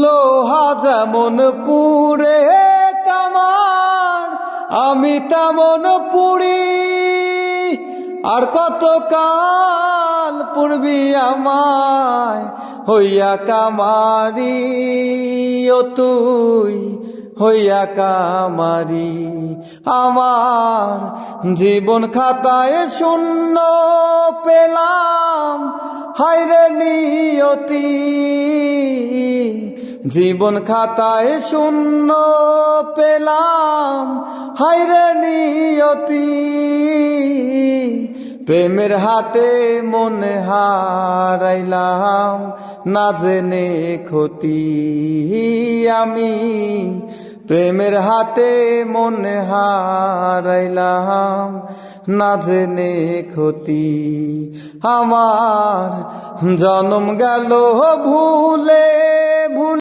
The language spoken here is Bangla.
লোহা যেমন পুড়ে কামার, আমি তেমন পুড়ি। আর কত কাল পুড়বি আমায় হইয়া কামারি, ও তুই হইয়া কামারি। আমার জীবন খাতায় শূন্য পেলাম, হায়রে নিয়তি। জীবন খাতায় শূন্য পেলাম, হায়রে নিয়তি। প্রেমের হাটে মনে হারাইলাম, না জেনে ক্ষতি আমি। প্রেমের হাটে মনে হারাইলাম, না জেনে ক্ষতি। আমার জনম গেল ভুলে ভুলে।